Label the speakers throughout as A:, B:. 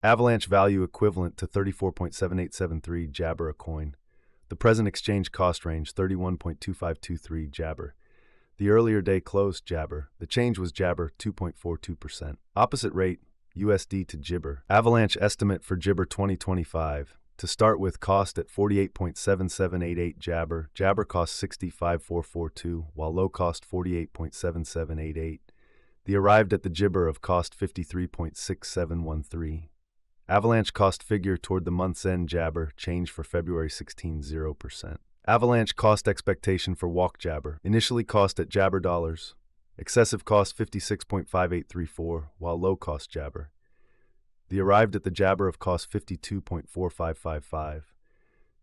A: Avalanche value equivalent to 34.7873 Jabber a coin. The present exchange cost range 31.2523 Jabber. The earlier day closed Jabber. The change was Jabber 2.42%. Opposite rate USD to Jibber. Avalanche estimate for Jibber 2025. To start with, cost at 48.7788 Jabber. Jabber cost 65.442, while low cost 48.7788. The arrived at the Jibber of cost 53.6713. Avalanche cost figure toward the month's end Jabber, change for February 16, 0%. Avalanche cost expectation for walk Jabber, initially cost at Jabber dollars. Excessive cost 56.5834, while low cost Jabber. The arrived at the Jabber of cost 52.4555.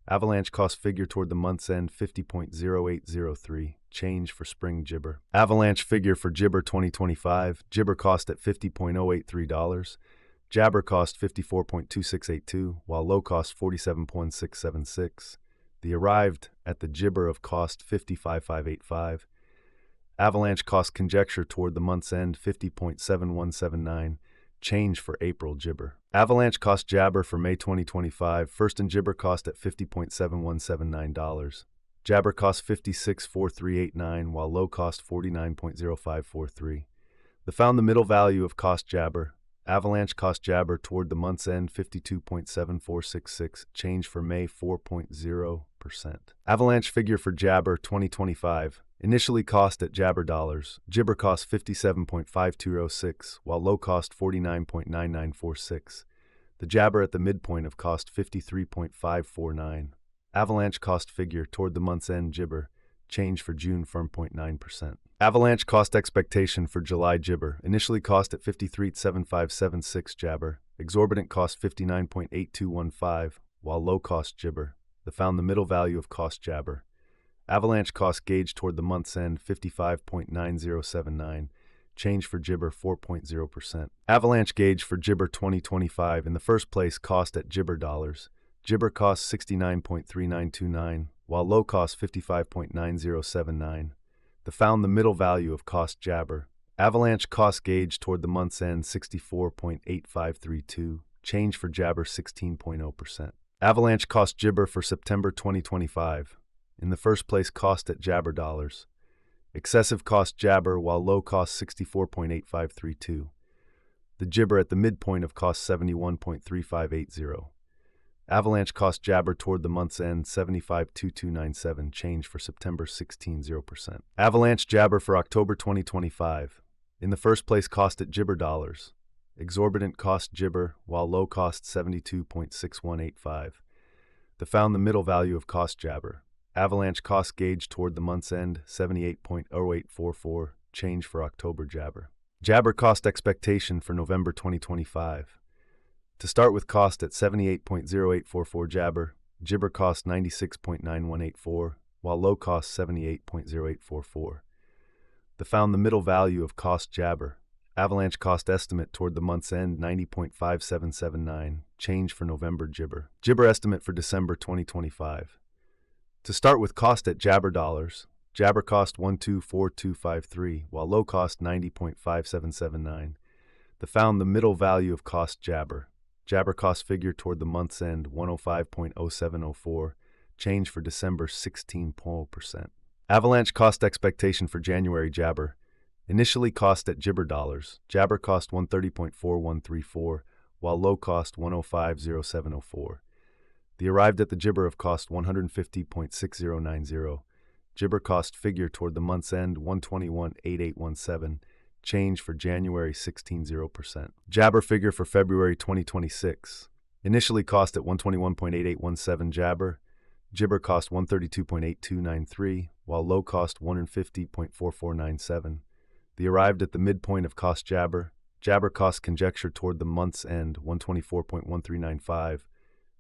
A: Avalanche cost figure toward the month's end 50.0803, change for spring Jibber. Avalanche figure for Jibber 2025, Jibber cost at $50.083. Jabber cost 54.2682, while low cost 47.676. The arrived at the Jibber of cost 55.585. Avalanche cost conjecture toward the month's end 50.7179, change for April Jibber. Avalanche cost Jabber for May 2025, first in Jibber cost at $50.7179. Jabber cost 56.4389, while low cost 49.0543. The found the middle value of cost Jabber. Avalanche cost Jabber toward the month's end 52.7466, change for May 4.0%. Avalanche figure for Jabber 2025, initially cost at Jabber dollars. Jibber cost 57.5206, while low cost 49.9946. The Jabber at the midpoint of cost 53.549. Avalanche cost figure toward the month's end Jibber, change for June firm 0.9%. Avalanche cost expectation for July Jibber, initially cost at 53.7576 Jabber, exorbitant cost 59.8215, while low cost Jibber. The found the middle value of cost Jabber. Avalanche cost gauge toward the month's end 55.9079, change for Jibber 4.0%. Avalanche gauge for Jibber 2025, in the first place cost at Jibber dollars. Jibber cost 69.3929, while low cost 55.9079. The found the middle value of cost Jabber. Avalanche cost gauge toward the month's end 64.8532, change for Jabber 16.0%. Avalanche cost Jibber for September 2025. In the first place cost at Jabber dollars. Excessive cost Jabber, while low cost 64.8532. The Jibber at the midpoint of cost 71.3580. Avalanche cost Jabber toward the month's end 75.2297, change for September 16, 0%. Avalanche Jabber for October 2025. In the first place cost at Jibber dollars. Exorbitant cost Jibber, while low cost 72.6185. The found the middle value of cost Jabber. Avalanche cost gauge toward the month's end 78.0844, change for October Jabber. Jabber cost expectation for November 2025. To start with, cost at 78.0844 Jabber, Jibber cost 96.9184, while low cost 78.0844. The found the middle value of cost Jabber. Avalanche cost estimate toward the month's end 90.5779, change for November Jibber. Jibber estimate for December 2025. To start with, cost at Jabber dollars. Jabber cost 124253, while low cost 90.5779. The found the middle value of cost Jabber. Jabber cost figure toward the month's end 105.0704, change for December 16%. Avalanche cost expectation for January Jabber. Initially cost at Jibber dollars. Jabber cost 130.4134, while low cost 105.0704. The arrived at the Jibber of cost 150.6090. Jibber cost figure toward the month's end 121.8817. Change for January 16.0%. Jabber figure for February 2026. Initially cost at 121.8817 Jabber. Jibber cost 132.8293, while low cost 150.4497. The arrived at the midpoint of cost Jabber. Jabber cost conjecture toward the month's end 124.1395.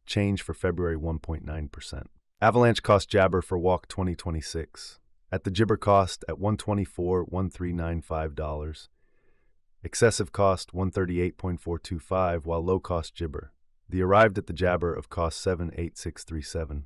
A: Change for February 1.9%. Avalanche cost Jabber for walk 2026. At the Jibber cost at $124.1395. Excessive cost 138.425, while low cost Jibber. The arrived at the Jabber of cost 78637.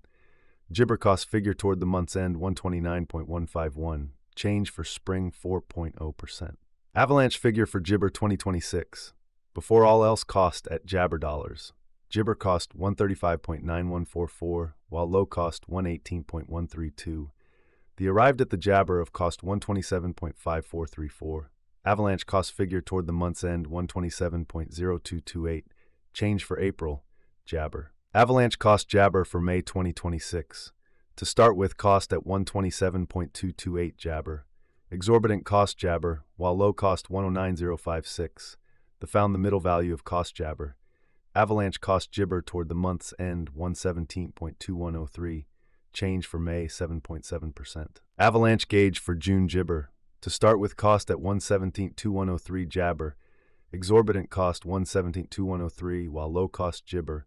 A: Jibber cost figure toward the month's end 129.151. Change for spring 4.0%. Avalanche figure for Jibber 2026. Before all else cost at Jabber dollars. Jibber cost 135.9144, while low cost 118.132. The arrived at the Jabber of cost 127.5434. Avalanche cost figure toward the month's end 127.0228. Change for April. Jabber. Avalanche cost Jabber for May 2026. To start with, cost at 127.228 Jabber. Exorbitant cost Jabber, while low cost 109.056. Found the middle value of cost Jabber. Avalanche cost Jibber toward the month's end 117.2103. Change for May 7.7%. Avalanche gauge for June Jibber. To start with, cost at 117.2103 Jabber. Exorbitant cost 117.2103, while low cost Jibber.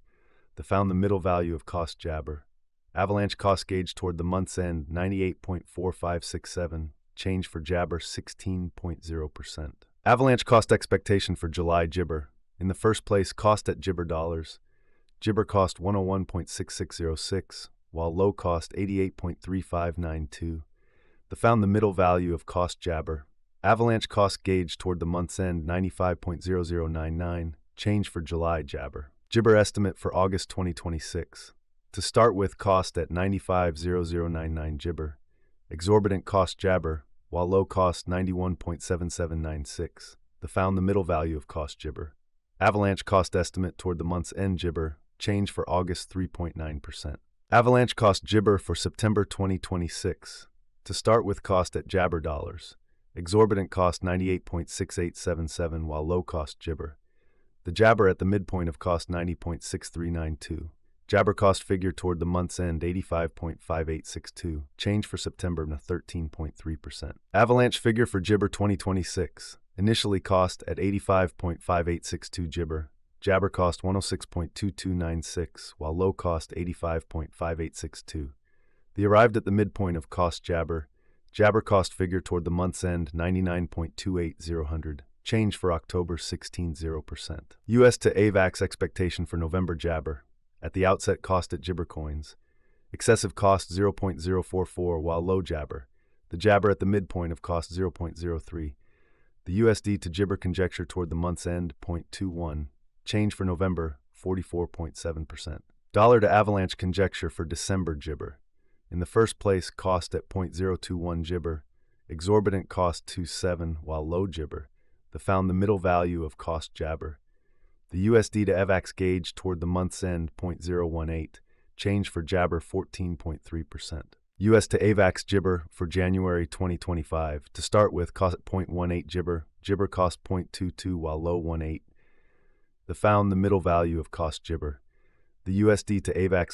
A: Found the middle value of cost Jabber. Avalanche cost gauge toward the month's end 98.4567. Change for Jabber 16.0%. Avalanche cost expectation for July Jibber. In the first place, cost at Jibber dollars. Jibber cost 101.6606, while low cost 88.3592. Found the middle value of cost Jabber. Avalanche cost gauge toward the month's end 95.0099. Change for July Jabber. Jibber estimate for August 2026. To start with, cost at 95.0099 Jibber. Exorbitant cost Jabber, while low cost 91.7796. Found the middle value of cost Jibber. Avalanche cost estimate toward the month's end Jibber. Change for August 3.9%. Avalanche cost Jibber for September 2026. To start with, cost at Jabber dollars. Exorbitant cost 98.6877, while low cost Jibber. The Jabber at the midpoint of cost 90.6392. Jabber cost figure toward the month's end 85.5862. Change for September 13.3%. Avalanche figure for Jibber 2026. Initially cost at 85.5862 Jibber. Jabber cost 106.2296, while low cost 85.5862. The arrived at the midpoint of cost Jabber. Jabber cost figure toward the month's end 99.28000. Change for October 16.0%. US to Avax expectation for November Jabber. At the outset, cost at Jibber coins. Excessive cost 0.044, while low Jabber. The Jabber at the midpoint of cost 0.03. The USD to Jibber conjecture toward the month's end 0.21. Change for November 44.7%. Dollar to Avalanche conjecture for December Jibber. In the first place, cost at 0.021 Jibber. Exorbitant cost 27, while low Jibber. Found the middle value of cost Jabber. The USD to Avax gauge toward the month's end 0.018. Change for Jabber 14.3%. US to Avax Jibber for January 2025. To start with, cost at 0.18 Jibber. Jibber cost 0.22, while low 18. Found the middle value of cost Jibber. The USD to Avax